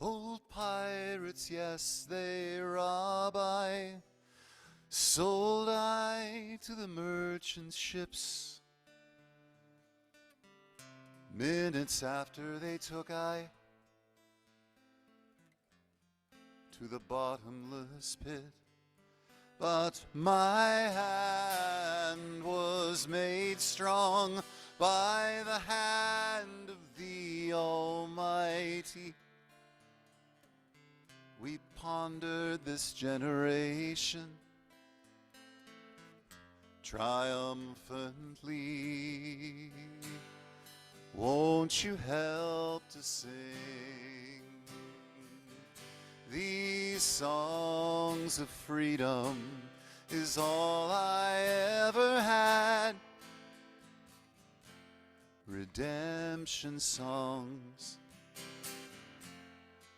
Old pirates, yes, they rob I, sold I to the merchant ships. Minutes after they took I to the bottomless pit. But my hand was made strong by the hand of the Almighty. We pondered this generation triumphantly. Won't you help to sing these songs of freedom? Is all I ever had. Redemption songs,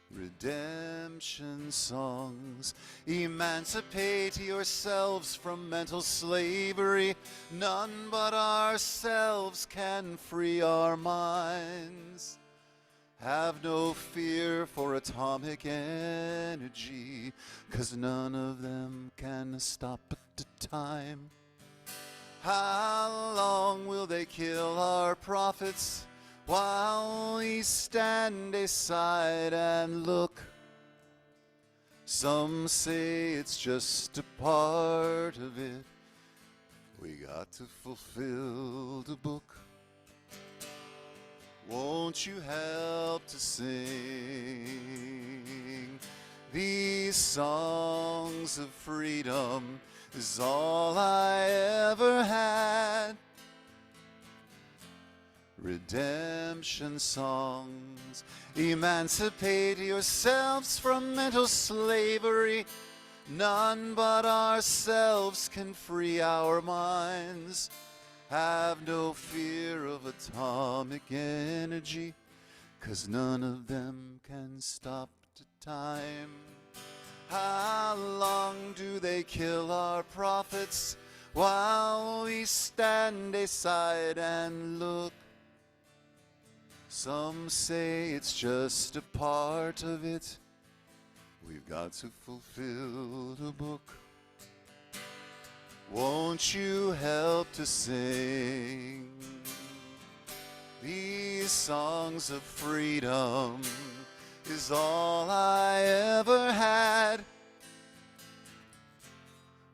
redemption songs. Emancipate yourselves from mental slavery. None but ourselves can free our minds. Have no fear for atomic energy, 'cause none of them can stop the time. How long will they kill our prophets while we stand aside and look? Some say it's just a part of it. We got to fulfill the book. Won't you help to sing these songs of freedom? Is all I ever had. Redemption songs. Emancipate yourselves from mental slavery. None but ourselves can free our minds. Have no fear of atomic energy, 'cause none of them can stop the time. How long do they kill our prophets while we stand aside and look? Some say it's just a part of it. We've got to fulfill the book. Won't you help to sing these songs of freedom? Is all I ever had.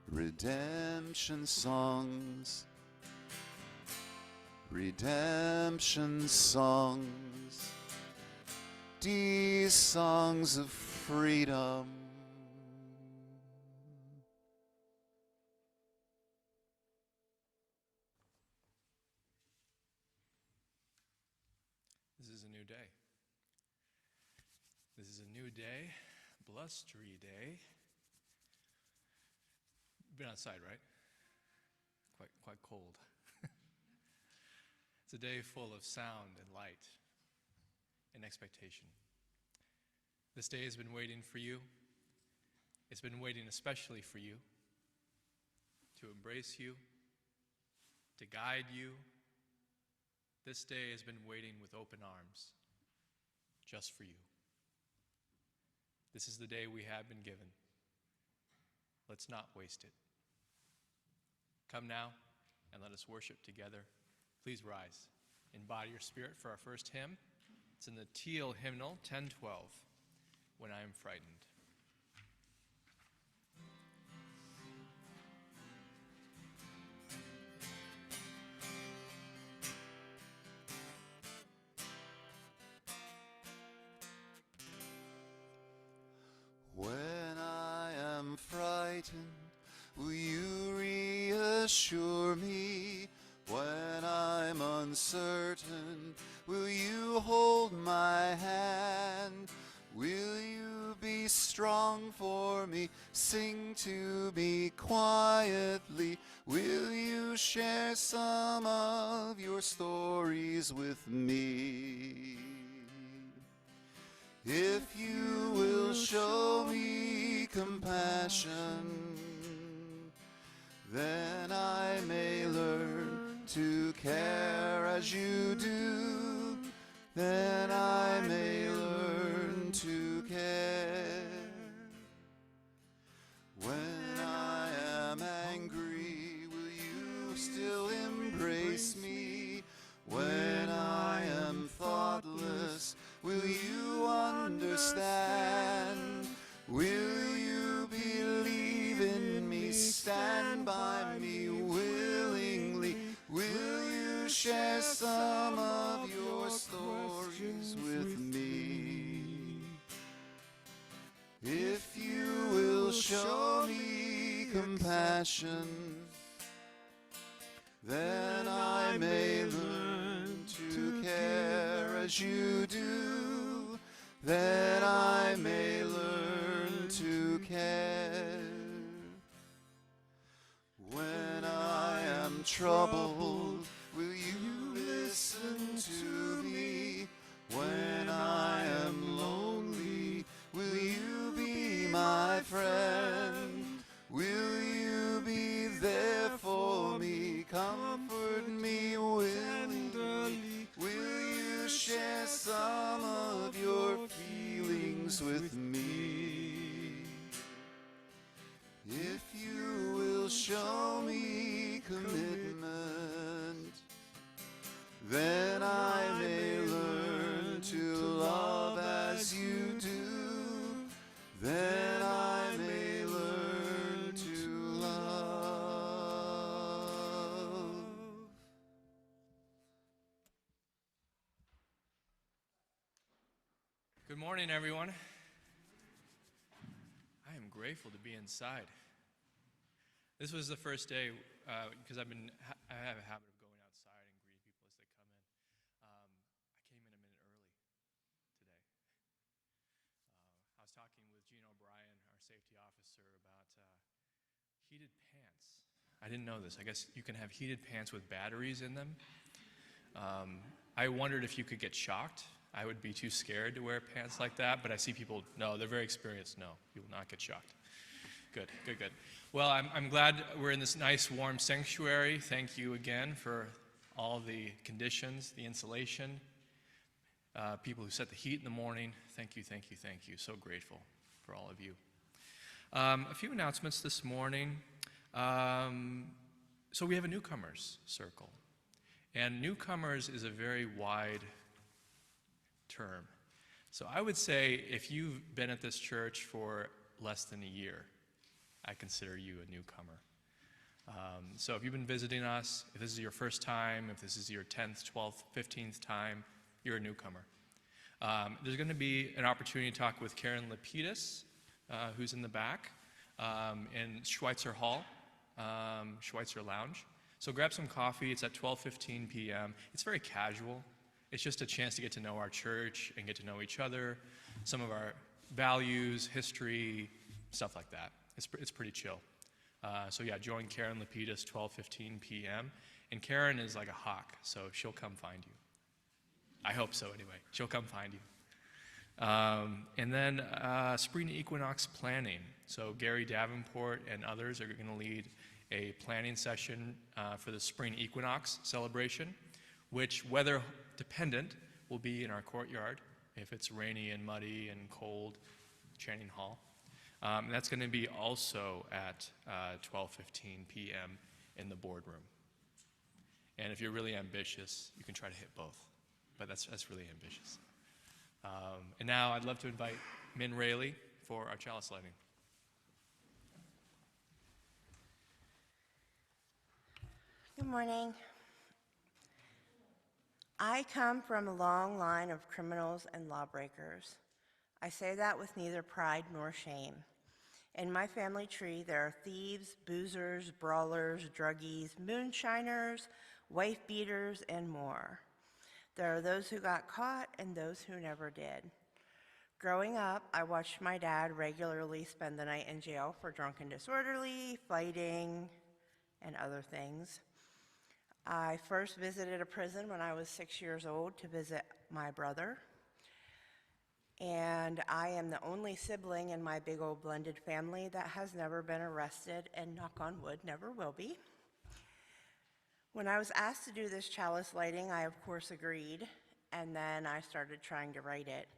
Redemption songs, redemption songs, these songs of freedom. This is a new day. This is a new day, blustery day. Been outside, right? Quite cold. It's a day full of sound and light and expectation. This day has been waiting for you. It's been waiting especially for you, to embrace you, to guide you. This day has been waiting with open arms, just for you. This is the day we have been given. Let's not waste it. Come now and let us worship together. Please rise. Embody your spirit for our first hymn. It's in the Teal hymnal, 1012, When I Am Frightened. When I am frightened, will you reassure me? When I'm uncertain, will you hold my hand? Will you be strong for me? Sing to me quietly. Will you share some of your stories with me? If you will show me compassion, then I may learn to care as you do. Then I may learn to compassion. Then I may learn to care as you do. Then I may learn to care. When I am troubled, will you listen to me? When I am lonely, will you be my friend? Will you be there for me? Comfort me tenderly. Will you share some of your feelings with me? If you will show me commitment, then I may learn to love as you do. Then I may learn to love. Good morning, everyone. I am grateful to be inside. This was the first day, because I have a habit of going outside and greeting people as they come in. I came in a minute early today. I was talking with Gene O'Brien, our safety officer, about heated pants. I didn't know this. I guess you can have heated pants with batteries in them. I wondered if you could get shocked. I would be too scared to wear pants like that, but I see people, no, they're very experienced. No, you will not get shocked. Good, good, good. Well, I'm glad we're in this nice, warm sanctuary. Thank you again for all the conditions, the insulation, people who set the heat in the morning. Thank you, thank you, thank you. So grateful for all of you. A few announcements this morning. So we have a newcomers circle. And newcomers is a very wide term. So I would say if you've been at this church for less than a year, I consider you a newcomer. So if you've been visiting us, if this is your first time, if this is your 10th, 12th, 15th time, you're a newcomer. There's going to be an opportunity to talk with Karen Lapidus, who's in the back, in Schweitzer Hall, Schweitzer Lounge. So grab some coffee. It's at 12:15 p.m. It's very casual. It's just a chance to get to know our church and get to know each other, some of our values, history, stuff like that. It's pretty chill. So yeah, join Karen Lapidus, 12:15 p.m. And Karen is like a hawk, so she'll come find you. I hope so anyway. She'll come find you. And then spring equinox planning. So Gary Davenport and others are going to lead a planning session for the spring equinox celebration, which, weather dependent, will be in our courtyard. If it's rainy and muddy and cold, Channing Hall. And that's going to be also at 12:15 p.m. in the boardroom. And if you're really ambitious, you can try to hit both. But that's really ambitious. And now I'd love to invite Min Rayleigh for our chalice lighting. Good morning. I come from a long line of criminals and lawbreakers. I say that with neither pride nor shame. In my family tree, there are thieves, boozers, brawlers, druggies, moonshiners, wife beaters, and more. There are those who got caught and those who never did. Growing up, I watched my dad regularly spend the night in jail for drunk and disorderly, fighting, and other things. I first visited a prison when I was 6 years old to visit my brother. And I am the only sibling in my big old blended family that has never been arrested, and knock on wood, never will be. When I was asked to do this chalice lighting, I of course agreed, and then I started trying to write it.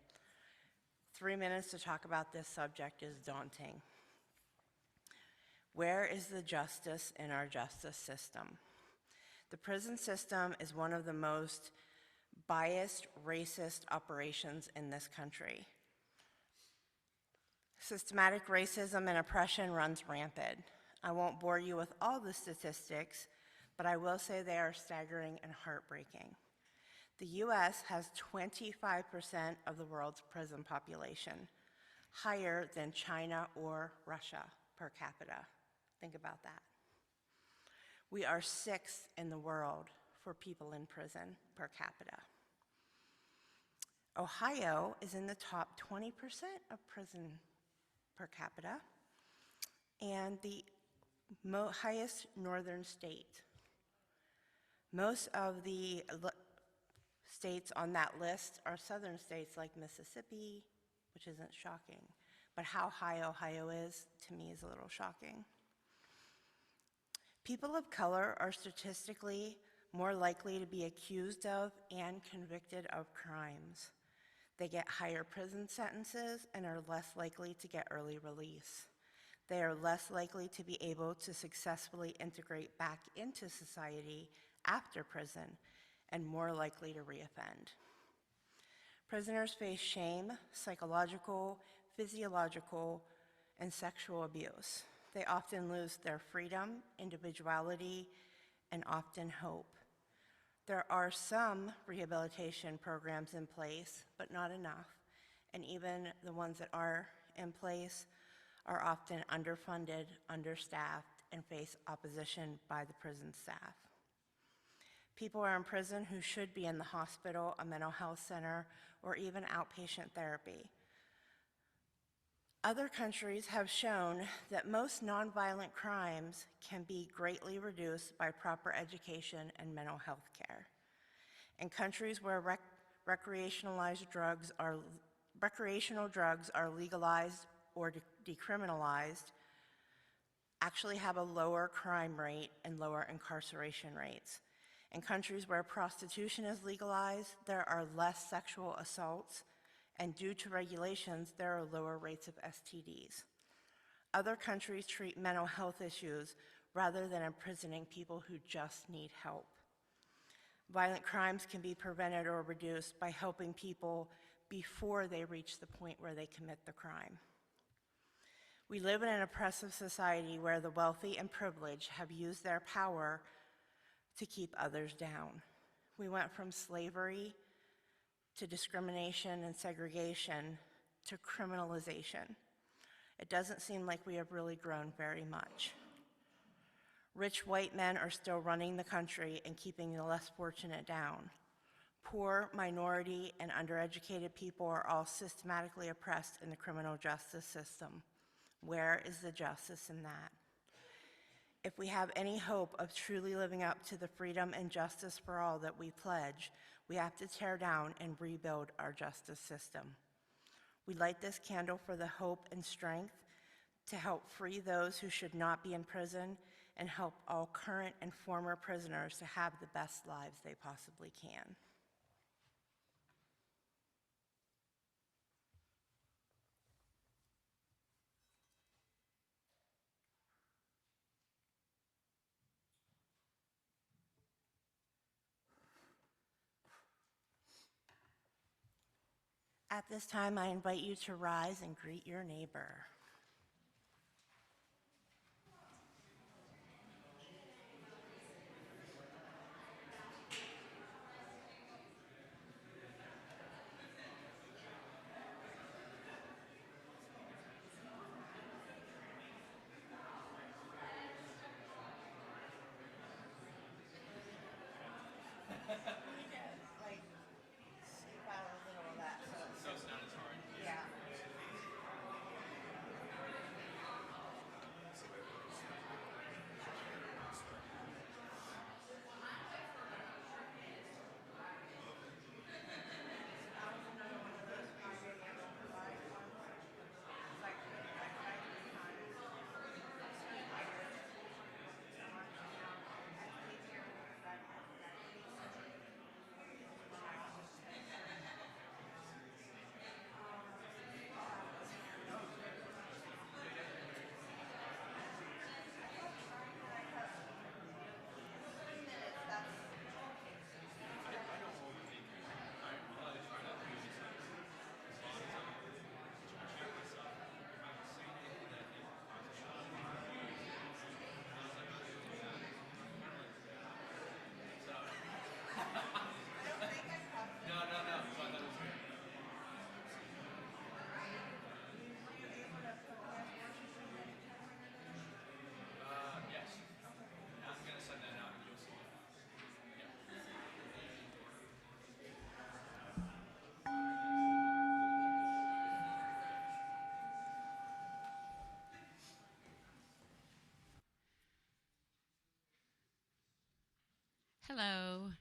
3 minutes to talk about this subject is daunting. Where is the justice in our justice system? The prison system is one of the most biased, racist operations in this country. Systematic racism and oppression runs rampant. I won't bore you with all the statistics, but I will say they are staggering and heartbreaking. The US has 25% of the world's prison population, higher than China or Russia per capita. Think about that. We are 6th in the world for people in prison per capita. Ohio is in the top 20% of prison per capita and the highest northern state. Most of the states on that list are southern states like Mississippi, which isn't shocking. But how high Ohio is, to me, is a little shocking. People of color are statistically more likely to be accused of and convicted of crimes. They get higher prison sentences and are less likely to get early release. They are less likely to be able to successfully integrate back into society after prison and more likely to reoffend. Prisoners face shame, psychological, physiological, and sexual abuse. They often lose their freedom, individuality, and often hope. There are some rehabilitation programs in place, but not enough, and even the ones that are in place are often underfunded, understaffed, and face opposition by the prison staff. People are in prison who should be in the hospital, a mental health center, or even outpatient therapy. Other countries have shown that most nonviolent crimes can be greatly reduced by proper education and mental health care. In countries where recreational drugs are legalized or decriminalized, actually have a lower crime rate and lower incarceration rates. In countries where prostitution is legalized, there are less sexual assaults, and due to regulations, there are lower rates of STDs. Other countries treat mental health issues rather than imprisoning people who just need help. Violent crimes can be prevented or reduced by helping people before they reach the point where they commit the crime. We live in an oppressive society where the wealthy and privileged have used their power to keep others down. We went from slavery to discrimination and segregation to criminalization. It doesn't seem like we have really grown very much. Rich white men are still running the country and keeping the less fortunate down. Poor, minority, and undereducated people are all systematically oppressed in the criminal justice system. Where is the justice in that? If we have any hope of truly living up to the freedom and justice for all that we pledge, we have to tear down and rebuild our justice system. We light this candle for the hope and strength to help free those who should not be in prison and help all current and former prisoners to have the best lives they possibly can. At this time, I invite you to rise and greet your neighbor. Hello.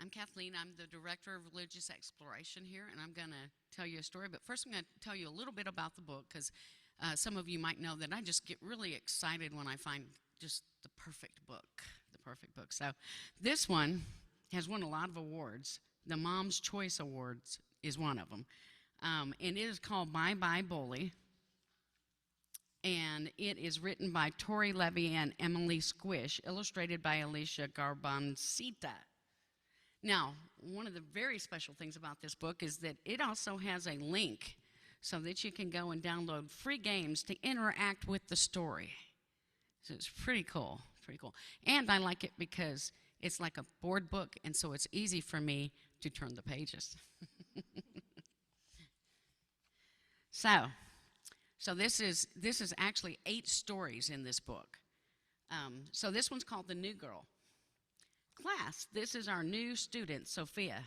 I'm Kathleen. I'm the Director of Religious Exploration here, and I'm going to tell you a story. But first, I'm going to tell you a little bit about the book, because some of you might know that I just get really excited when I find just the perfect book. So this one has won a lot of awards. The Mom's Choice Awards is one of them. And it is called Bye Bye Bully. And it is written by Tori Levy and Emily Squish, illustrated by Alicia Garbancita. Now, one of the very special things about this book is that it also has a link so that you can go and download free games to interact with the story. So it's pretty cool. And I like it because it's like a board book, and so it's easy for me to turn the pages. So this is actually 8 stories in this book. So this one's called The New Girl. Class, this is our new student, Sophia.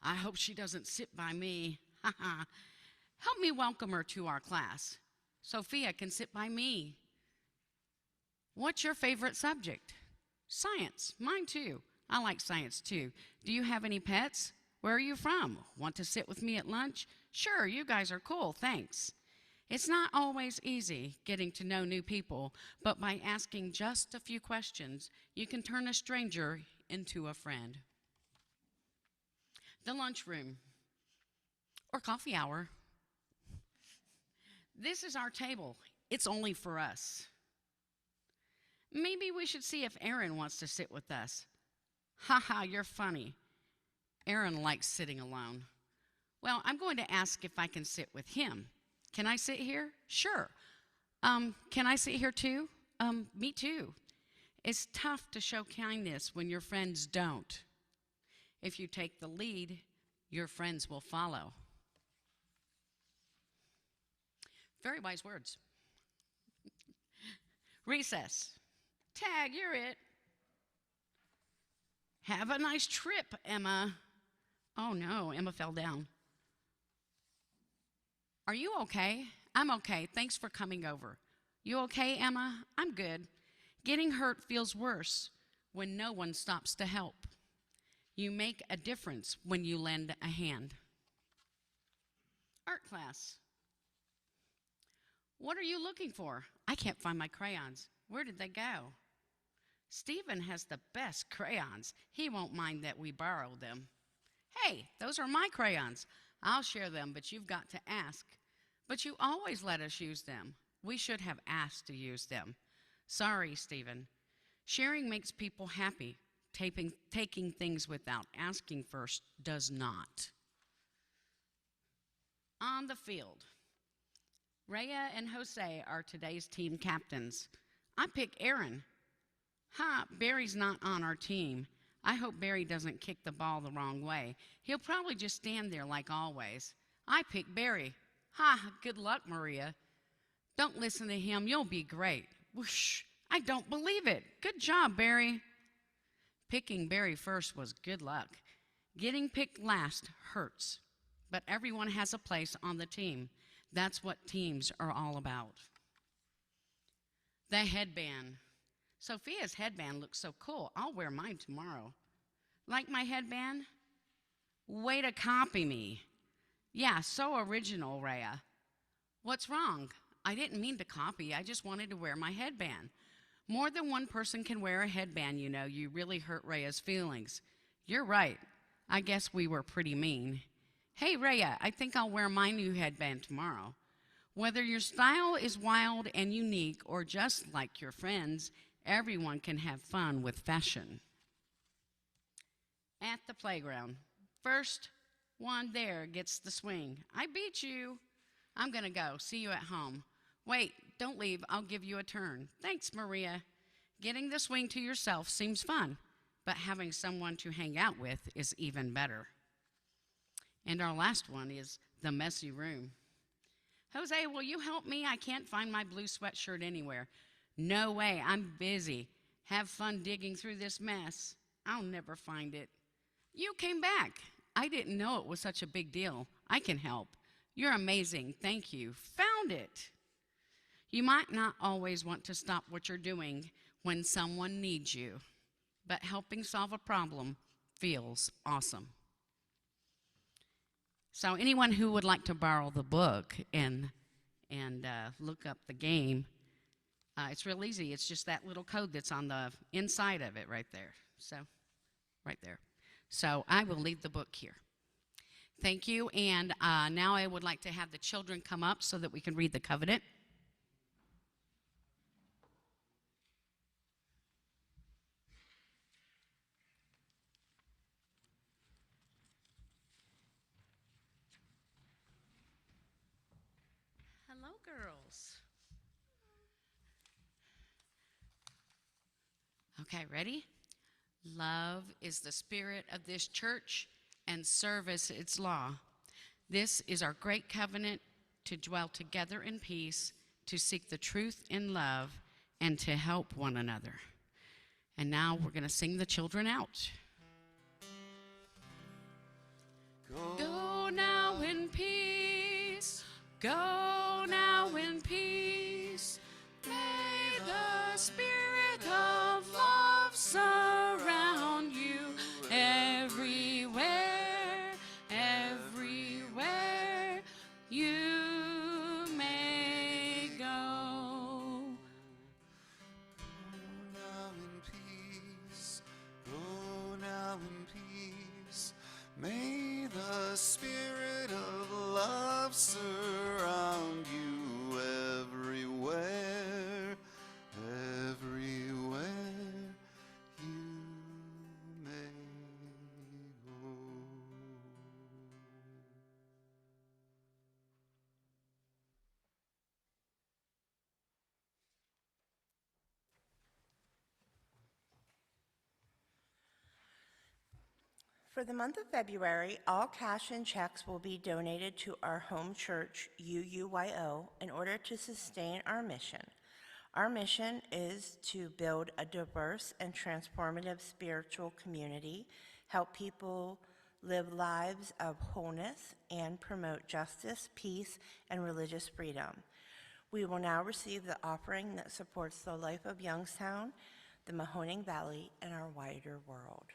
I hope she doesn't sit by me. Help me welcome her to our class. Sophia can sit by me. What's your favorite subject? Science. Mine too. I like science too. Do you have any pets? Where are you from? Want to sit with me at lunch? Sure, you guys are cool, thanks. It's not always easy getting to know new people, but by asking just a few questions, you can turn a stranger into a friend. The lunchroom, or coffee hour. This is our table. It's only for us. Maybe we should see if Aaron wants to sit with us. Haha, you're funny. Aaron likes sitting alone. Well, I'm going to ask if I can sit with him. Can I sit here? Sure. Can I sit here too? Me too. It's tough to show kindness when your friends don't. If you take the lead, your friends will follow. Very wise words. Recess. Tag, you're it. Have a nice trip, Emma. Oh no, Emma fell down. Are you okay? I'm okay. Thanks for coming over. You okay, Emma? I'm good. Getting hurt feels worse when no one stops to help. You make a difference when you lend a hand. Art class. What are you looking for? I can't find my crayons. Where did they go? Stephen has the best crayons. He won't mind that we borrow them. Hey, those are my crayons. I'll share them, but you've got to ask. But you always let us use them. We should have asked to use them. Sorry, Stephen. Sharing makes people happy. Taking things without asking first does not. On the field. Rhea and Jose are today's team captains. I pick Aaron. Barry's not on our team. I hope Barry doesn't kick the ball the wrong way. He'll probably just stand there like always. I pick Barry. Good luck, Maria. Don't listen to him. You'll be great. Whoosh. I don't believe it. Good job, Barry. Picking Barry first was good luck. Getting picked last hurts. But everyone has a place on the team. That's what teams are all about. The headband. Sophia's headband looks so cool. I'll wear mine tomorrow. Like my headband? Way to copy me. Yeah, so original, Rhea. What's wrong? I didn't mean to copy. I just wanted to wear my headband. More than one person can wear a headband, you know. You really hurt Rhea's feelings. You're right. I guess we were pretty mean. Hey, Rhea, I think I'll wear my new headband tomorrow. Whether your style is wild and unique or just like your friends, everyone can have fun with fashion. At the playground. First one there gets the swing. I beat you. I'm going to go. See you at home. Wait, don't leave. I'll give you a turn. Thanks, Maria. Getting the swing to yourself seems fun, but having someone to hang out with is even better. And our last one is the messy room. Jose, will you help me? I can't find my blue sweatshirt anywhere. No way, I'm busy. Have fun digging through this mess. I'll never find it. You came back. I didn't know it was such a big deal. I can help. You're amazing. Thank you. Found it. You might not always want to stop what you're doing when someone needs you, but helping solve a problem feels awesome. So anyone who would like to borrow the book and look up the game, it's real easy. It's just that little code that's on the inside of it right there. So, right there. So I will leave the book here. Thank you, and now I would like to have the children come up so that we can read the covenant. Hello, girls. Okay, ready? Love is the spirit of this church, and service its law. This is our great covenant to dwell together in peace, to seek the truth in love, and to help one another. And now we're going to sing the children out. Go now in peace. Go now in peace. May the spirit of love surround you everywhere, everywhere you may go. Go now in peace. Go now in peace. May the spirit of love surround you everywhere, everywhere you may go. For the month of February, all cash and checks will be donated to our home church, UUYO, in order to sustain our mission. Our mission is to build a diverse and transformative spiritual community, help people live lives of wholeness, and promote justice, peace, and religious freedom. We will now receive the offering that supports the life of Youngstown, the Mahoning Valley, and our wider world.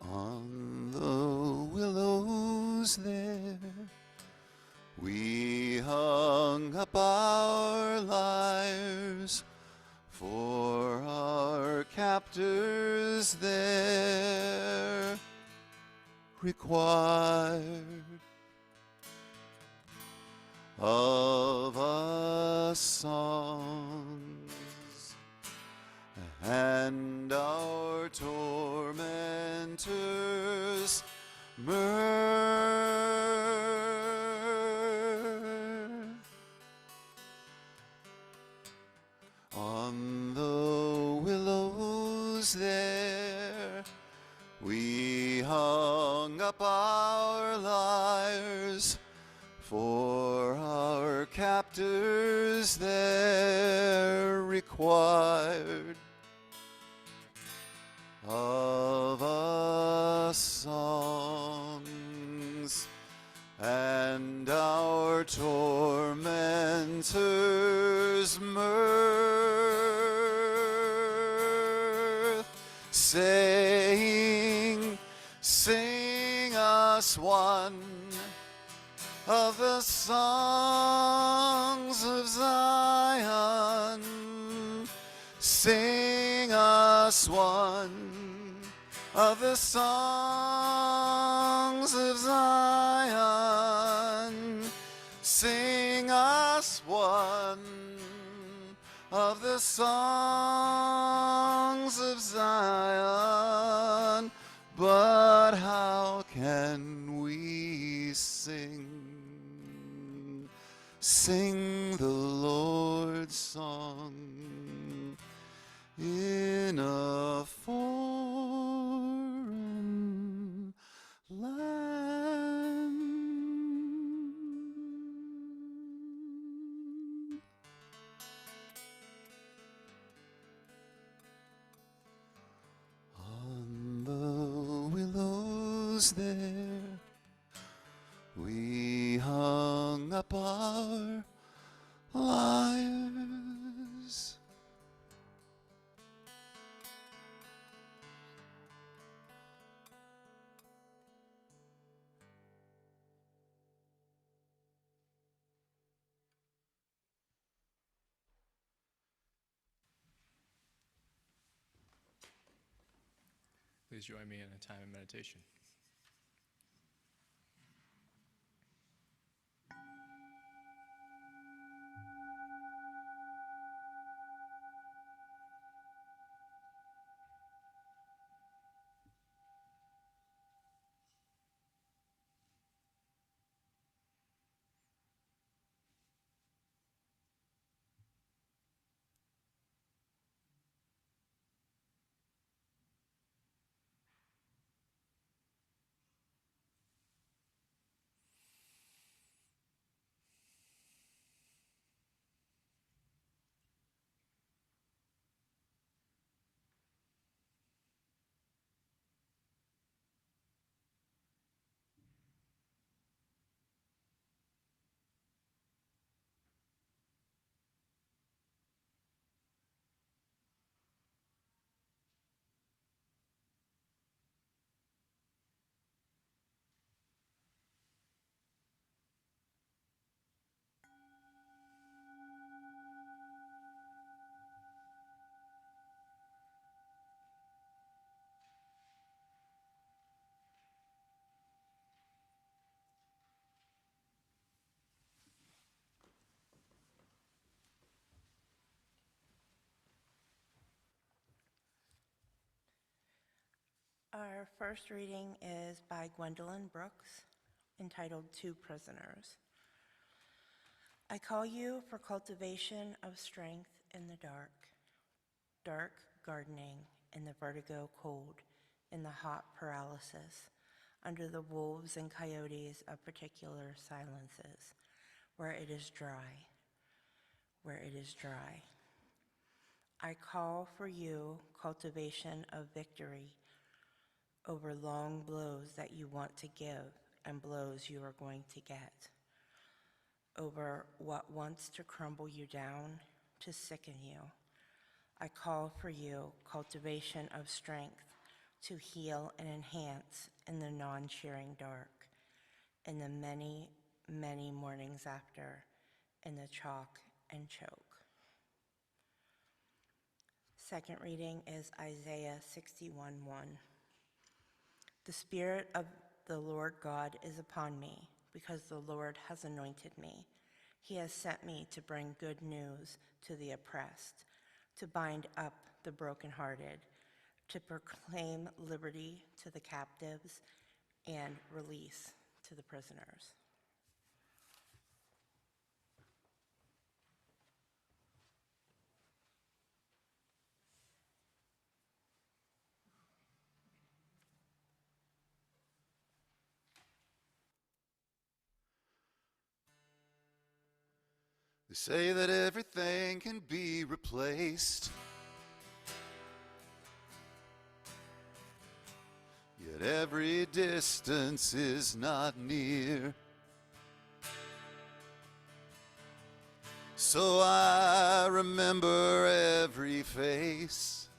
On the willows there, we hung up our lyres, for our captors there required of us songs, and our tormentors mirth. On the willows there, we hung up our lyres, for our captors there required of us songs, and our tormentors mirth, saying, sing us one of the songs of Zion, sing us one of the songs of Zion, sing us one of the songs of Zion. But how can we sing the Lord's song in a foreign land? gallows there, we hung up our lyres. Please join me in a time of meditation. Our first reading is by Gwendolyn Brooks, entitled Two Prisoners. I call you for cultivation of strength in the dark, dark gardening in the vertigo cold, in the hot paralysis, under the wolves and coyotes of particular silences, where it is dry, where it is dry. I call for you cultivation of victory over long blows that you want to give and blows you are going to get, over what wants to crumble you down, to sicken you. I call for you cultivation of strength to heal and enhance in the non-cheering dark, in the many, many mornings after, in the chalk and choke. Second reading is Isaiah 61:1. The Spirit of the Lord God is upon me, because the Lord has anointed me. He has sent me to bring good news to the oppressed, to bind up the brokenhearted, to proclaim liberty to the captives and release to the prisoners. They say that everything can be replaced, yet every distance is not near. So I remember every face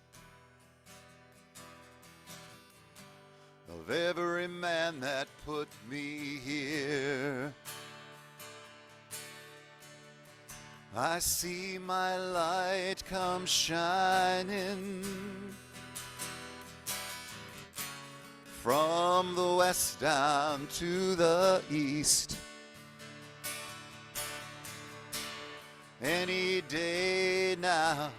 of every man that put me here. I see my light come shining from the west down to the east. Any day now,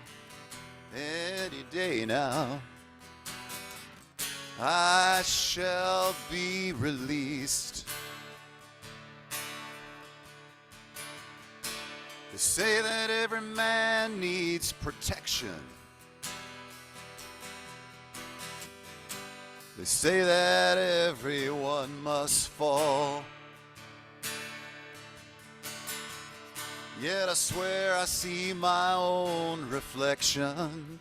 I shall be released. They say that every man needs protection. They say that everyone must fall. Yet I swear I see my own reflection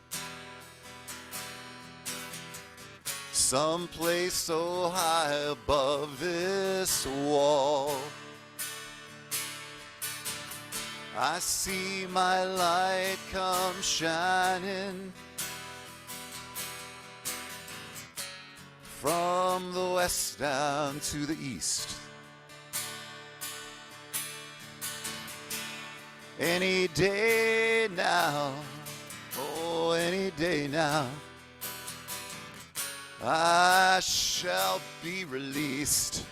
someplace so high above this wall. I see my light come shining from the west down to the east. Any day now, oh, any day now, I shall be released.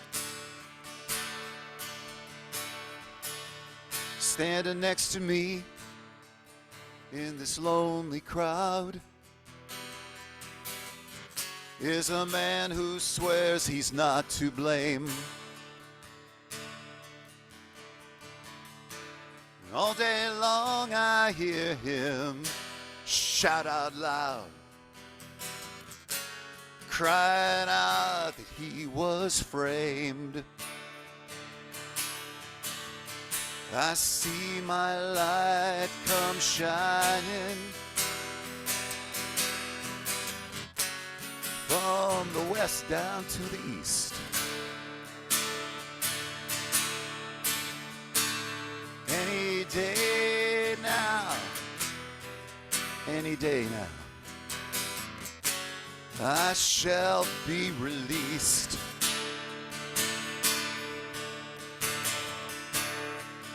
Standing next to me in this lonely crowd is a man who swears he's not to blame. All day long I hear him shout out loud, crying out that he was framed. I see my light come shining from the west down to the east. Any day now, any day now, I shall be released.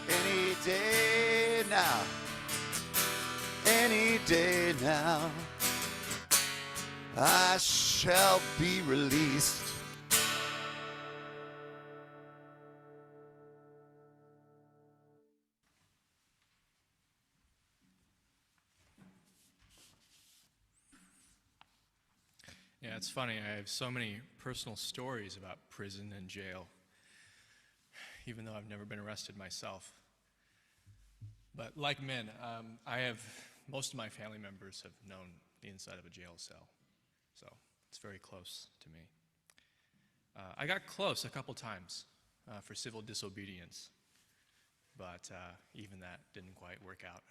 Any day now, any day now, I shall be released. Yeah, it's funny. I have so many personal stories about prison and jail, even though I've never been arrested myself. But like Min, most of my family members have known the inside of a jail cell, so it's very close to me. I got close a couple times for civil disobedience, but even that didn't quite work out.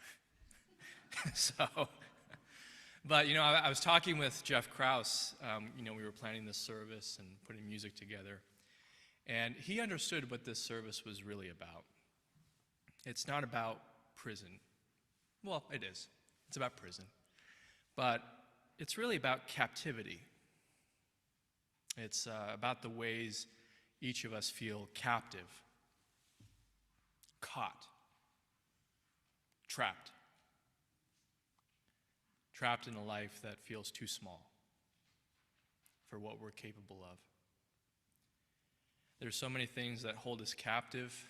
But I was talking with Jeff Krause. We were planning this service and putting music together, and he understood what this service was really about. It's not about prison. Well, it is. It's about prison. But it's really about captivity. It's about the ways each of us feel captive, caught, trapped in a life that feels too small for what we're capable of. There's so many things that hold us captive: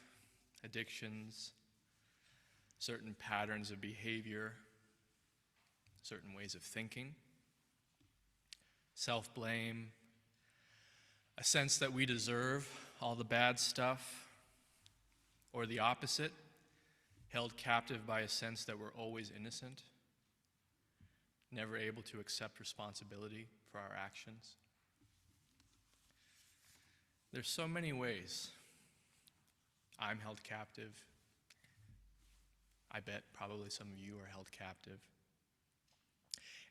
addictions, certain patterns of behavior, certain ways of thinking, self-blame, a sense that we deserve all the bad stuff, or the opposite, held captive by a sense that we're always innocent, never able to accept responsibility for our actions. There's so many ways I'm held captive. I bet probably some of you are held captive.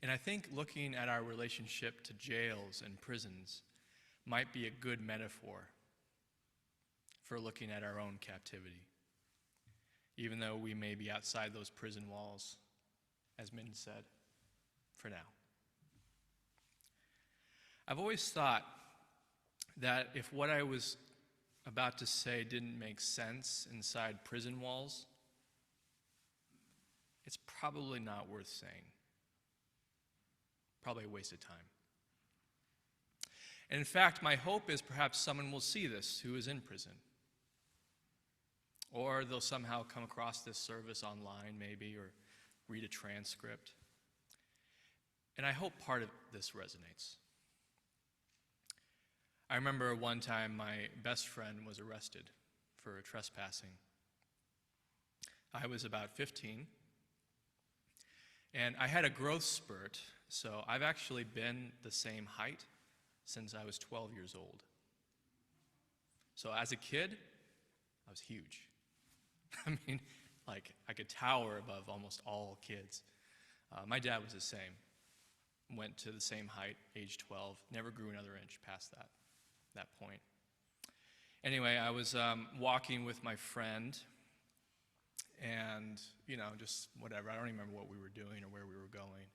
And I think looking at our relationship to jails and prisons might be a good metaphor for looking at our own captivity, even though we may be outside those prison walls, as Min said, for now. I've always thought that if what I was about to say didn't make sense inside prison walls, it's probably not worth saying. Probably a waste of time. And in fact, my hope is perhaps someone will see this who is in prison. Or they'll somehow come across this service online maybe, or read a transcript. And I hope part of this resonates. I remember one time my best friend was arrested for trespassing. I was about 15, and I had a growth spurt, so I've actually been the same height since I was 12 years old. So as a kid, I was huge. I mean, like, I could tower above almost all kids. My dad was the same. went to the same height, age 12, never grew another inch past that point. Anyway, I was walking with my friend, and, just whatever. I don't even remember what we were doing or where we were going.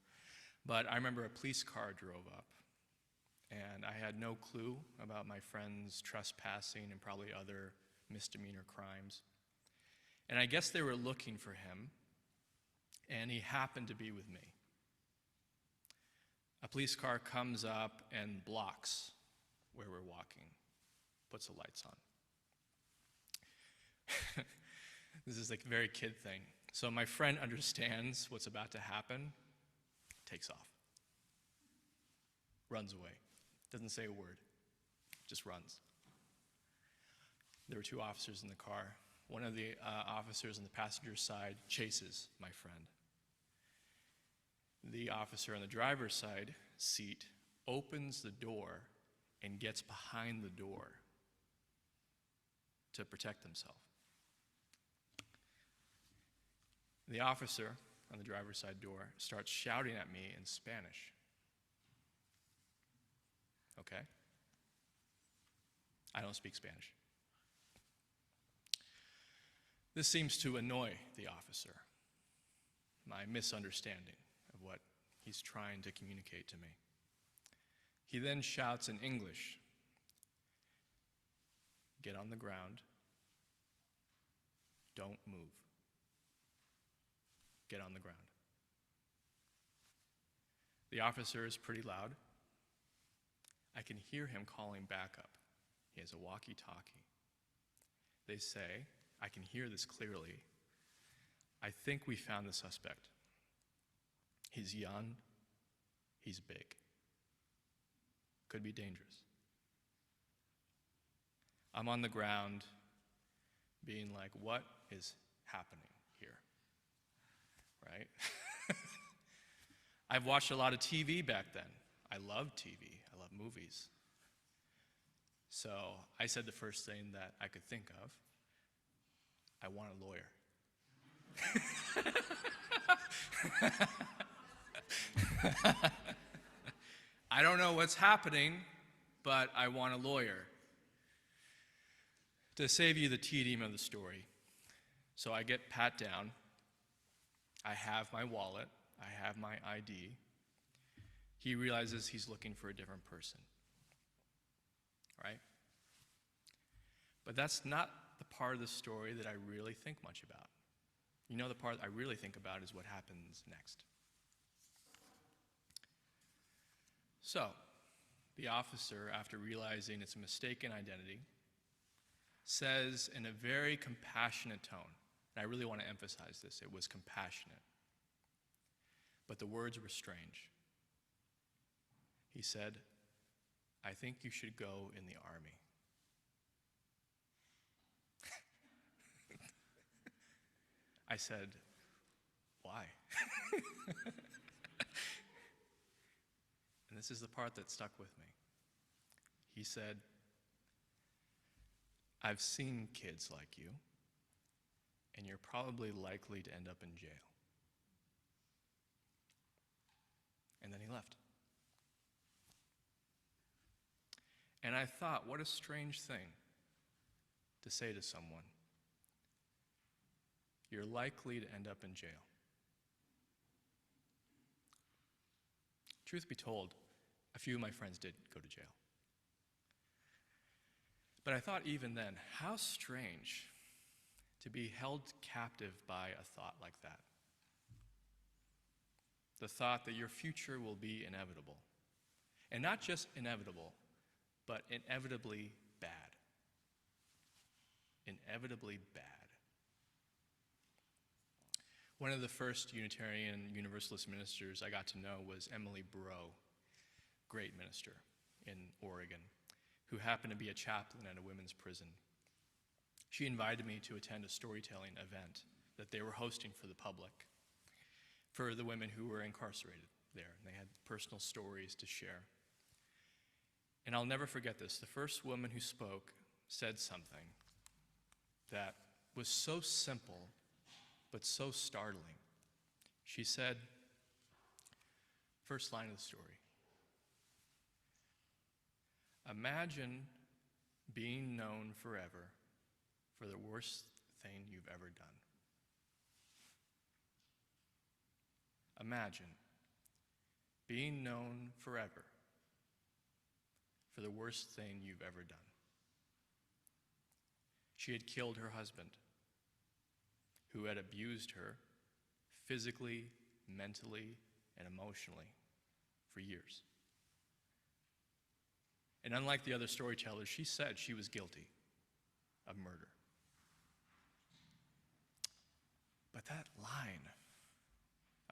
But I remember a police car drove up, and I had no clue about my friend's trespassing and probably other misdemeanor crimes. And I guess they were looking for him, and he happened to be with me. A police car comes up and blocks where we're walking, puts the lights on. This is like a very kid thing. So my friend understands what's about to happen, takes off, runs away, doesn't say a word, just runs. There were two officers in the car. One of the officers on the passenger side chases my friend. The officer on the driver's side seat opens the door and gets behind the door to protect himself. The officer on the driver's side door starts shouting at me in Spanish. Okay? I don't speak Spanish. This seems to annoy the officer, my misunderstanding of what he's trying to communicate to me. He then shouts in English, "Get on the ground. Don't move. Get on the ground." The officer is pretty loud. I can hear him calling backup. He has a walkie-talkie. They say, I can hear this clearly, "I think we found the suspect. He's young, he's big. Could be dangerous." I'm on the ground being like, what is happening here? Right? I've watched a lot of TV back then. I love TV. I love movies. So I said the first thing that I could think of. I want a lawyer. I don't know what's happening, but I want a lawyer. To save you the tedium of the story, so I get pat down. I have my wallet. I have my ID. He realizes he's looking for a different person. Right? But that's not the part of the story that I really think much about. The part I really think about is what happens next. So, the officer, after realizing it's a mistaken identity, says in a very compassionate tone, and I really want to emphasize this, it was compassionate, but the words were strange. He said, "I think you should go in the army." I said, "Why?" And this is the part that stuck with me. He said, "I've seen kids like you, and you're probably likely to end up in jail." And then he left. And I thought, what a strange thing to say to someone. You're likely to end up in jail. Truth be told, a few of my friends did go to jail. But I thought even then, how strange to be held captive by a thought like that. The thought that your future will be inevitable. And not just inevitable, but inevitably bad. Inevitably bad. One of the first Unitarian Universalist ministers I got to know was Emily Breaux, great minister in Oregon, who happened to be a chaplain at a women's prison. She invited me to attend a storytelling event that they were hosting for the public, for the women who were incarcerated there, and they had personal stories to share. And I'll never forget this. The first woman who spoke said something that was so simple, but so startling. She said, First line of the story. Imagine being known forever for the worst thing you've ever done. Imagine being known forever for the worst thing you've ever done. She had killed her husband, who had abused her physically, mentally, and emotionally for years. And unlike the other storytellers, she said she was guilty of murder. But that line,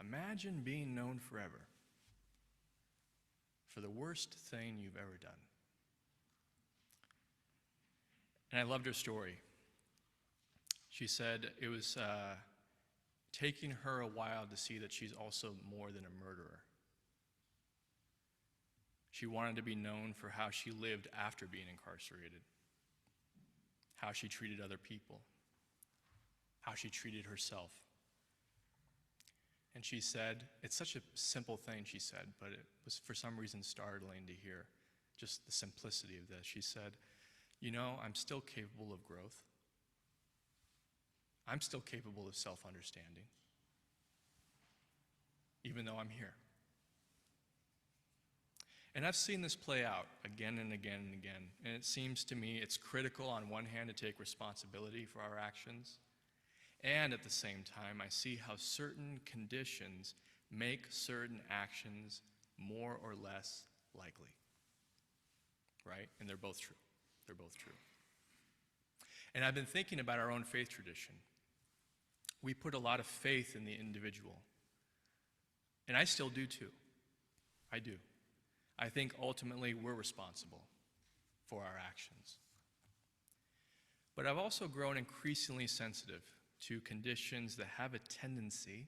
imagine being known forever for the worst thing you've ever done. And I loved her story. She said it was taking her a while to see that she's also more than a murderer. She wanted to be known for how she lived after being incarcerated, how she treated other people, how she treated herself. And she said, it's such a simple thing, she said, but it was for some reason startling to hear just the simplicity of this. She said, you know, I'm still capable of growth. I'm still capable of self-understanding, even though I'm here. And I've seen this play out again and again and again, and it seems to me it's critical on one hand to take responsibility for our actions, and at the same time I see how certain conditions make certain actions more or less likely, right? And they're both true. They're both true. And I've been thinking about our own faith tradition. We put a lot of faith in the individual, and I still do too. I do. I think ultimately we're responsible for our actions. But I've also grown increasingly sensitive to conditions that have a tendency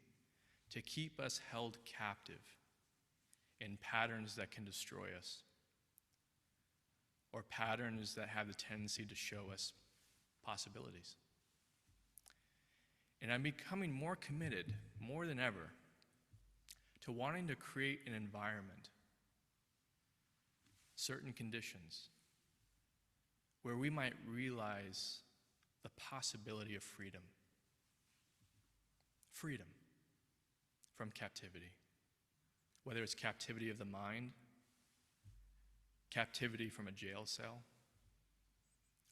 to keep us held captive in patterns that can destroy us, or patterns that have the tendency to show us possibilities. And I'm becoming more committed, more than ever, to wanting to create an environment, certain conditions, where we might realize the possibility of freedom. Freedom from captivity. Whether it's captivity of the mind, captivity from a jail cell,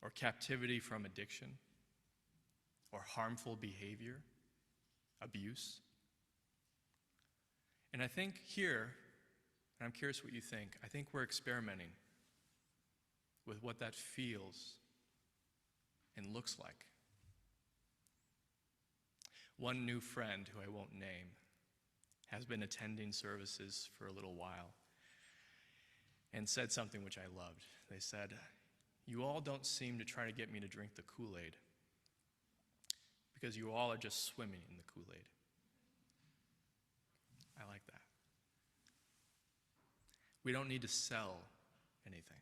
or captivity from addiction, or harmful behavior, abuse. And I think here, and I'm curious what you think, I think we're experimenting with what that feels and looks like. One new friend, who I won't name, has been attending services for a little while and said something which I loved. They said, "You all don't seem to try to get me to drink the Kool-Aid because you all are just swimming in the Kool-Aid." I like that. We don't need to sell anything.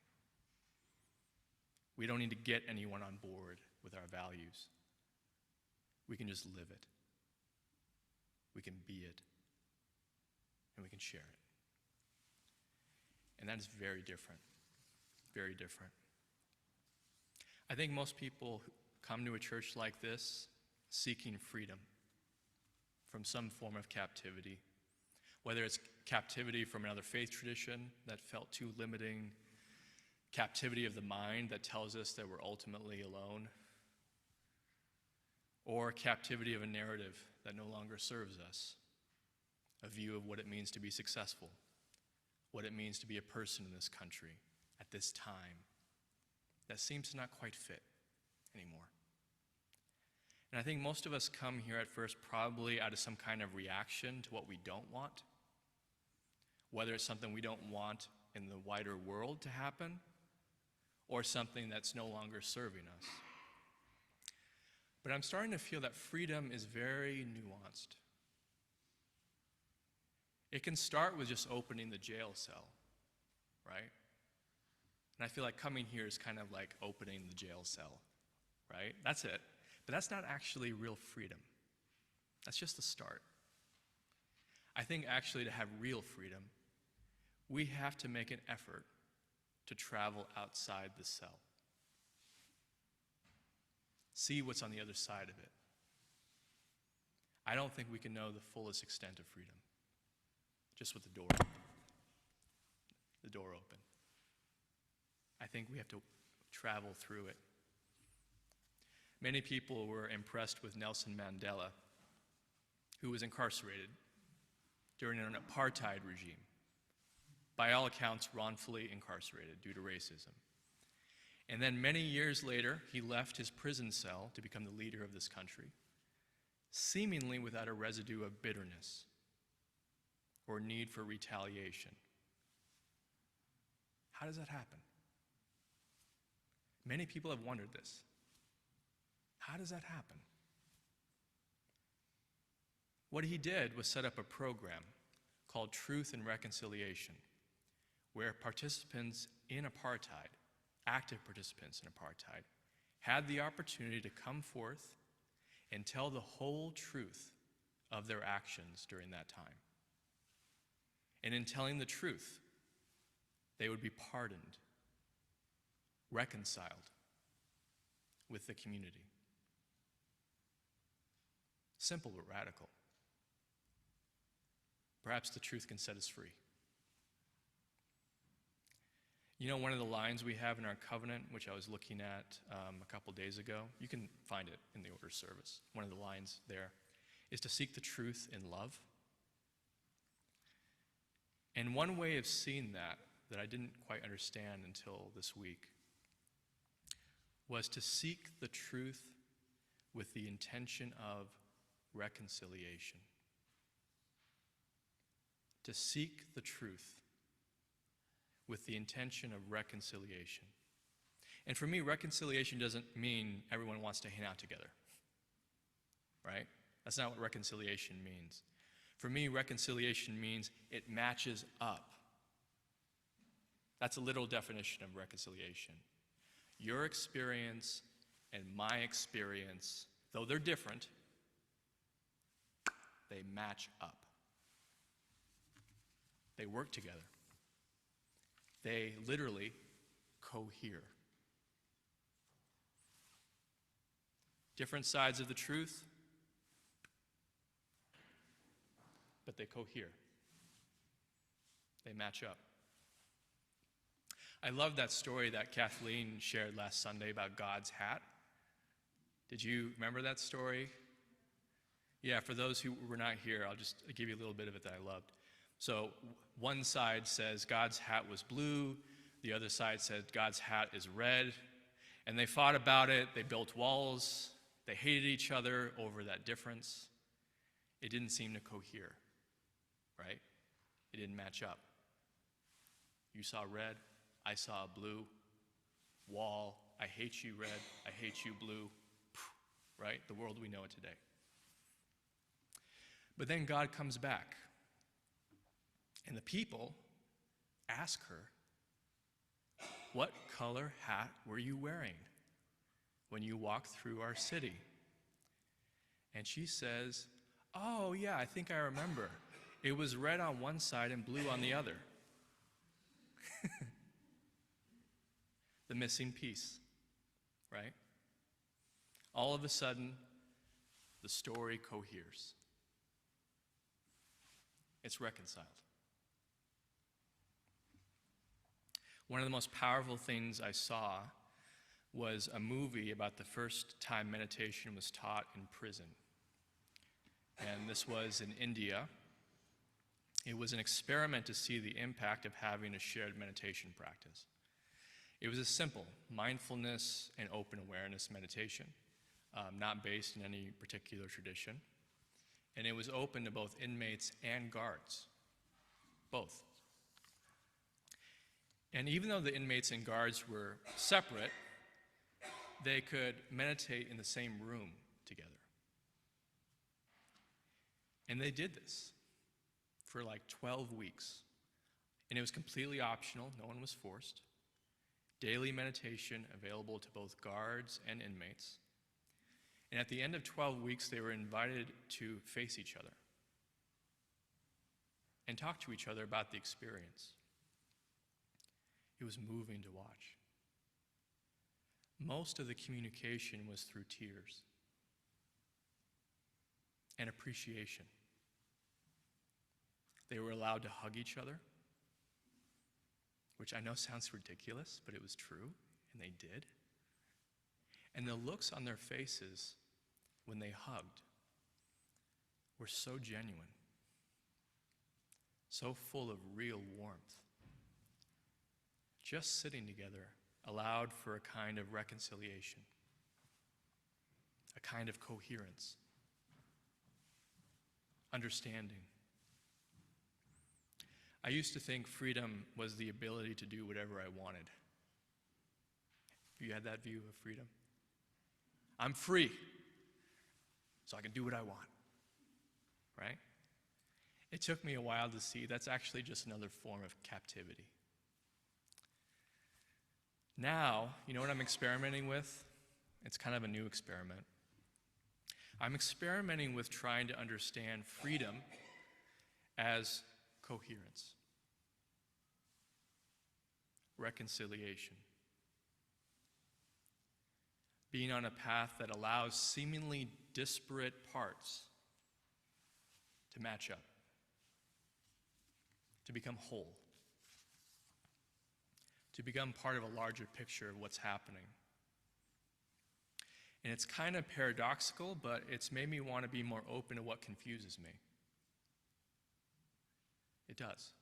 We don't need to get anyone on board with our values. We can just live it. We can be it. And we can share it. And that is very different. Very different. I think most people come to a church like this seeking freedom from some form of captivity, whether it's captivity from another faith tradition that felt too limiting, captivity of the mind that tells us that we're ultimately alone, or captivity of a narrative that no longer serves us, a view of what it means to be successful, what it means to be a person in this country at this time that seems to not quite fit anymore. And I think most of us come here at first probably out of some kind of reaction to what we don't want, whether it's something we don't want in the wider world to happen, or something that's no longer serving us. But I'm starting to feel that freedom is very nuanced. It can start with just opening the jail cell, right? And I feel like coming here is kind of like opening the jail cell, right? That's it. But that's not actually real freedom. That's just the start. I think actually to have real freedom we have to make an effort to travel outside the cell. See what's on the other side of it. I don't think we can know the fullest extent of freedom just with the door open. The door open. I think we have to travel through it. Many people were impressed with Nelson Mandela, who was incarcerated during an apartheid regime, by all accounts wrongfully incarcerated due to racism. And then many years later, he left his prison cell to become the leader of this country, seemingly without a residue of bitterness or need for retaliation. How does that happen? Many people have wondered this. How does that happen? What he did was set up a program called Truth and Reconciliation, where participants in apartheid, active participants in apartheid, had the opportunity to come forth and tell the whole truth of their actions during that time. And in telling the truth, they would be pardoned, reconciled with the community. Simple but radical. Perhaps the truth can set us free. You know, one of the lines we have in our covenant, which I was looking at a couple days ago, you can find it in the order service. One of the lines there is to seek the truth in love. And one way of seeing that I didn't quite understand until this week, was to seek the truth with the intention of reconciliation. To seek the truth with the intention of reconciliation. And for me, reconciliation doesn't mean everyone wants to hang out together, right? That's not what reconciliation means. For me, reconciliation means it matches up. That's a literal definition of reconciliation. Your experience and my experience, though they're different, they match up. They work together. They literally cohere. Different sides of the truth, but they cohere. They match up. I love that story that Kathleen shared last Sunday about God's hat. Did you remember that story? Yeah, for those who were not here, I'll just give you a little bit of it that I loved. So one side says God's hat was blue, the other side said God's hat is red, and they fought about it, they built walls, they hated each other over that difference. It didn't seem to cohere, right? It didn't match up. You saw red, I saw blue, wall, I hate you red, I hate you blue, right? The world we know it today. But then God comes back, and the people ask her, what color hat were you wearing when you walked through our city? And she says, oh yeah, I think I remember. It was red on one side and blue on the other. The missing piece, right? All of a sudden, the story coheres. It's reconciled. One of the most powerful things I saw was a movie about the first time meditation was taught in prison. And this was in India. It was an experiment to see the impact of having a shared meditation practice. It was a simple mindfulness and open awareness meditation, not based in any particular tradition. And it was open to both inmates and guards, both. And even though the inmates and guards were separate, they could meditate in the same room together. And they did this for like 12 weeks. And it was completely optional, no one was forced. Daily meditation available to both guards and inmates. And at the end of 12 weeks, they were invited to face each other and talk to each other about the experience. It was moving to watch. Most of the communication was through tears and appreciation. They were allowed to hug each other, which I know sounds ridiculous, but it was true, and they did. And the looks on their faces when they hugged were so genuine, so full of real warmth. Just sitting together allowed for a kind of reconciliation, a kind of coherence, understanding. I used to think freedom was the ability to do whatever I wanted. Have you had that view of freedom? I'm free, so I can do what I want, right? It took me a while to see that's actually just another form of captivity. Now, you know what I'm experimenting with? It's kind of a new experiment. I'm experimenting with trying to understand freedom as coherence, reconciliation, being on a path that allows seemingly disparate parts to match up, to become whole, to become part of a larger picture of what's happening. And it's kind of paradoxical, but it's made me want to be more open to what confuses me. It does.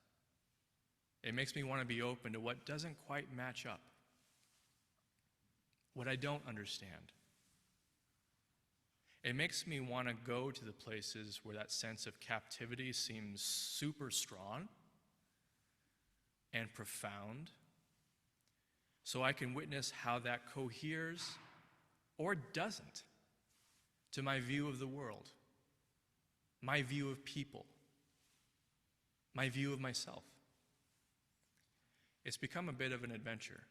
It makes me want to be open to what doesn't quite match up, what I don't understand. It makes me want to go to the places where that sense of captivity seems super strong and profound, so I can witness how that coheres or doesn't to my view of the world, my view of people, my view of myself. It's become a bit of an adventure,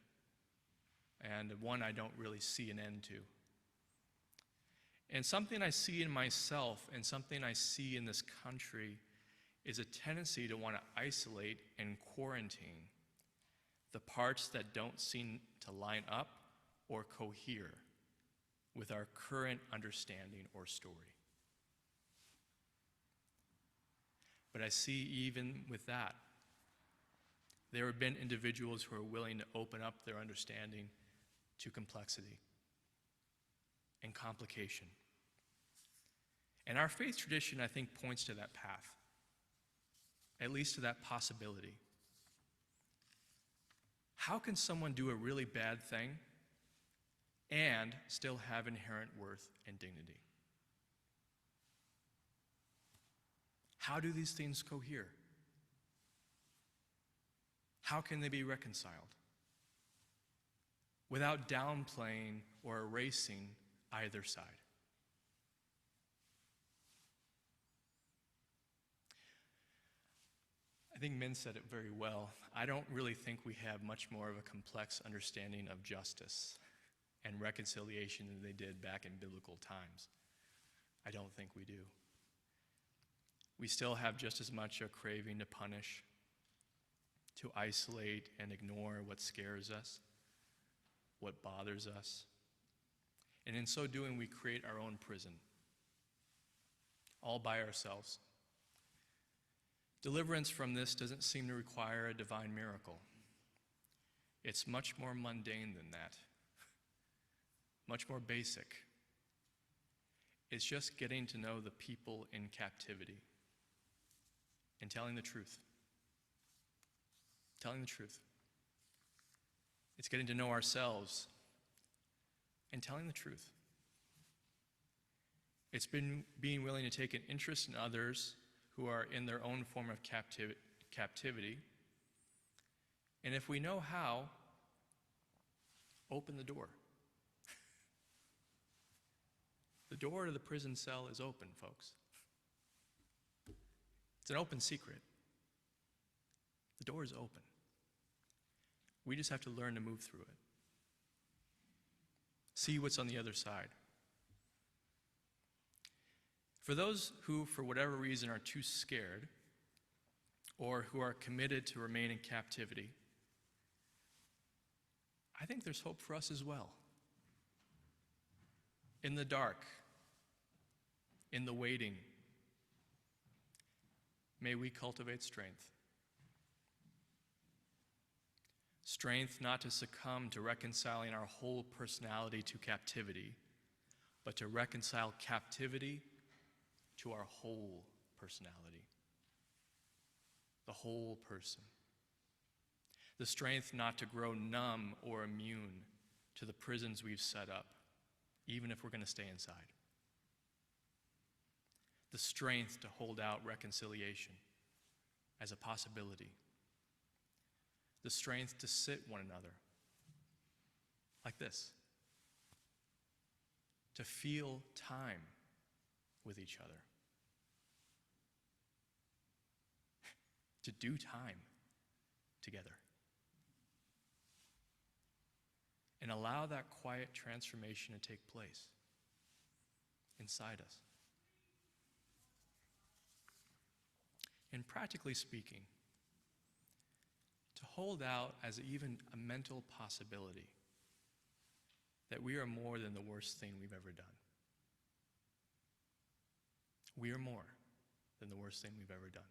and one I don't really see an end to. And something I see in myself and something I see in this country is a tendency to want to isolate and quarantine the parts that don't seem to line up or cohere with our current understanding or story. But I see even with that, there have been individuals who are willing to open up their understanding to complexity and complication. And our faith tradition, I think, points to that path, at least to that possibility. How can someone do a really bad thing and still have inherent worth and dignity? How do these things cohere? How can they be reconciled without downplaying or erasing either side? I think Min said it very well. I don't really think we have much more of a complex understanding of justice and reconciliation than they did back in biblical times. I don't think we do. We still have just as much a craving to punish, to isolate and ignore what scares us, what bothers us. And in so doing, we create our own prison, all by ourselves. Deliverance from this doesn't seem to require a divine miracle. It's much more mundane than that, much more basic. It's just getting to know the people in captivity and telling the truth. Telling the truth. It's getting to know ourselves and telling the truth. It's been being willing to take an interest in others who are in their own form of captivity. And if we know how, open the door. The door to the prison cell is open, folks. It's an open secret. The door is open. We just have to learn to move through it. See what's on the other side. For those who, for whatever reason, are too scared or who are committed to remain in captivity, I think there's hope for us as well. In the dark, in the waiting, may we cultivate strength. Strength not to succumb to reconciling our whole personality to captivity, but to reconcile captivity to our whole personality, the whole person. The strength not to grow numb or immune to the prisons we've set up, even if we're going to stay inside. The strength to hold out reconciliation as a possibility. The strength to sit one another like this. To feel time with each other. To do time together. And allow that quiet transformation to take place inside us. And practically speaking, to hold out as even a mental possibility that we are more than the worst thing we've ever done. We are more than the worst thing we've ever done.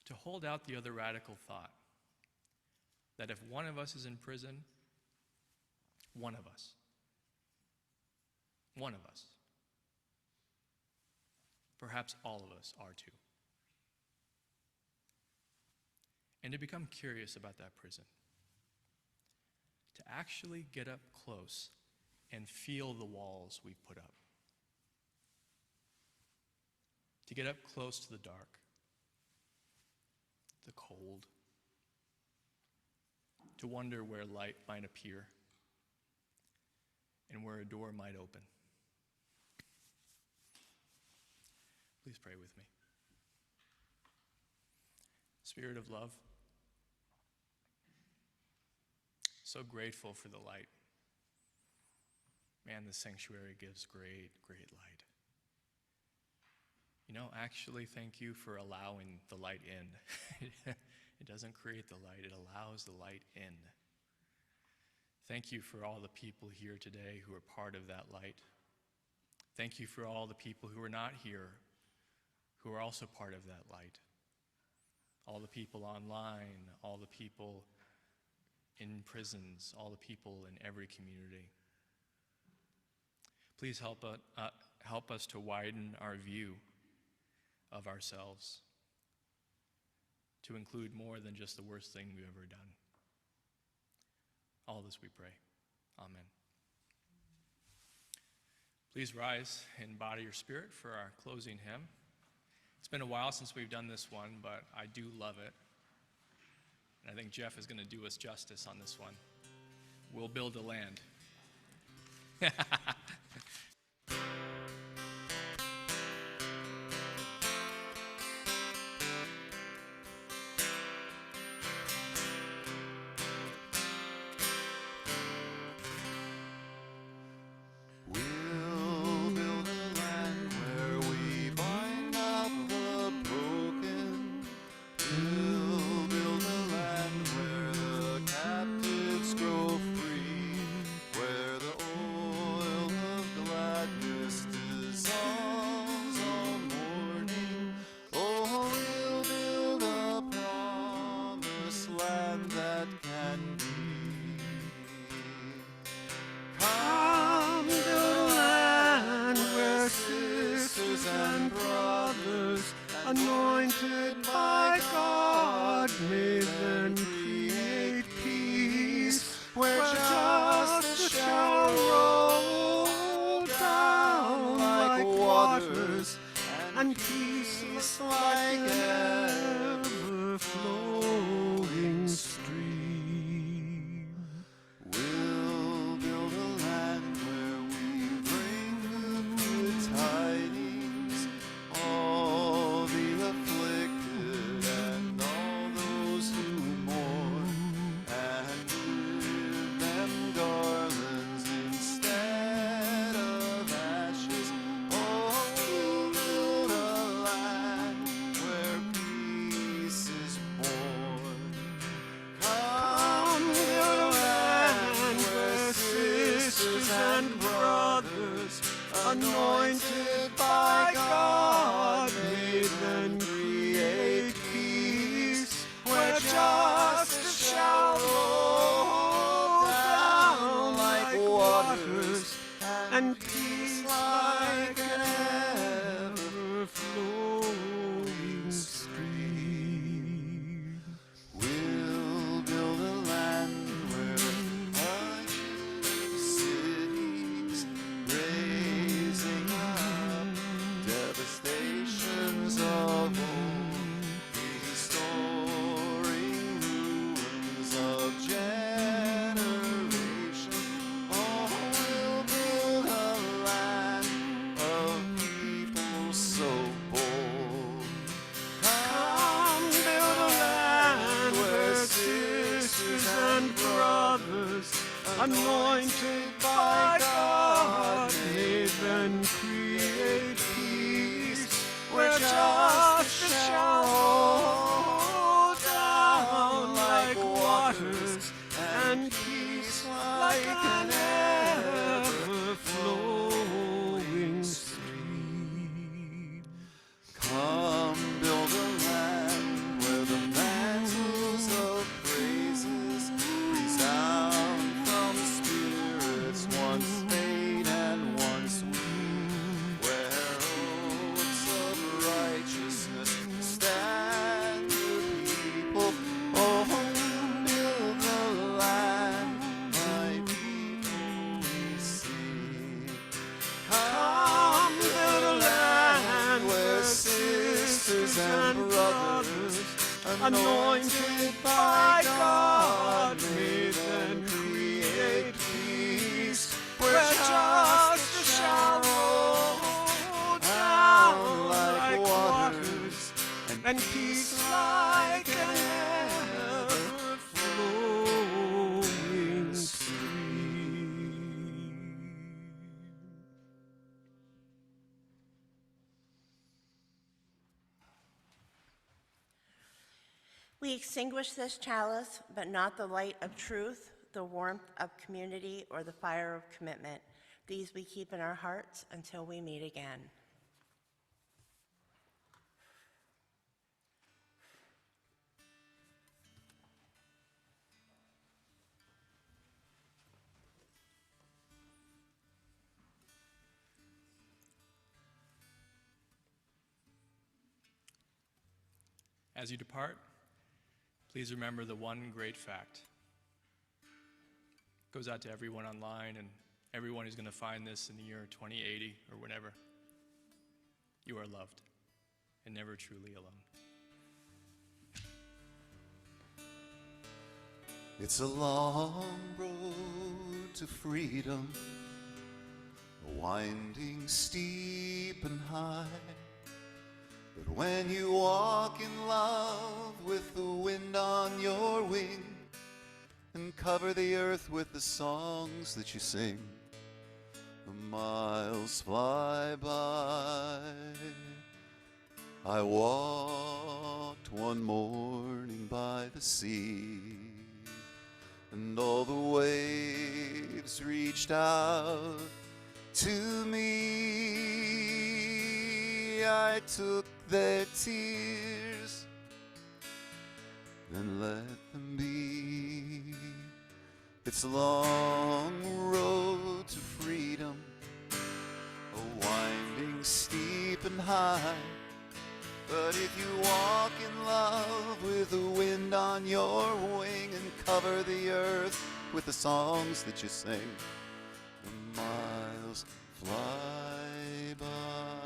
To hold out the other radical thought that if one of us is in prison, one of us, perhaps all of us are too. And to become curious about that prison. To actually get up close and feel the walls we've put up. To get up close to the dark, the cold, to wonder where light might appear and where a door might open. Please pray with me. Spirit of love, so grateful for the light. Man, the sanctuary gives great, great light. You know, actually, thank you for allowing the light in. It doesn't create the light, it allows the light in. Thank you for all the people here today who are part of that light. Thank you for all the people who are not here, who are also part of that light. All the people online, all the people in prisons, all the people in every community. Please help us to widen our view of ourselves, to include more than just the worst thing we've ever done. All this we pray. Amen. Please rise and body your spirit for our closing hymn. It's been a while since we've done this one, but I do love it. And I think Jeff is going to do us justice on this one. We'll build a land. Anointed by God, may then create peace, where justice shall roll down like waters, and peace like an ever-flowing stream. We'll build a land where we bring the good tidings, all the afflicted and all those who mourn, and give them garlands instead of ashes. Oh, we'll build a land where peace sisters and brothers, anointed by God, may then create peace, where justice shall roll down like waters, and peace like an ever-flowing stream. We extinguish this chalice, but not the light of truth, the warmth of community, or the fire of commitment. These we keep in our hearts until we meet again. As you depart, please remember the one great fact. It goes out to everyone online and everyone who's going to find this in the year 2080 or whenever. You are loved and never truly alone. It's a long road to freedom, winding steep and high. But when you walk in love with the wind on your wing and cover the earth with the songs that you sing, the miles fly by. I walked one morning by the sea, and all the waves reached out to me. I took their tears and let them be. It's a long road to freedom, a winding steep and high. But if you walk in love with the wind on your wing and cover the earth with the songs that you sing, the miles fly by.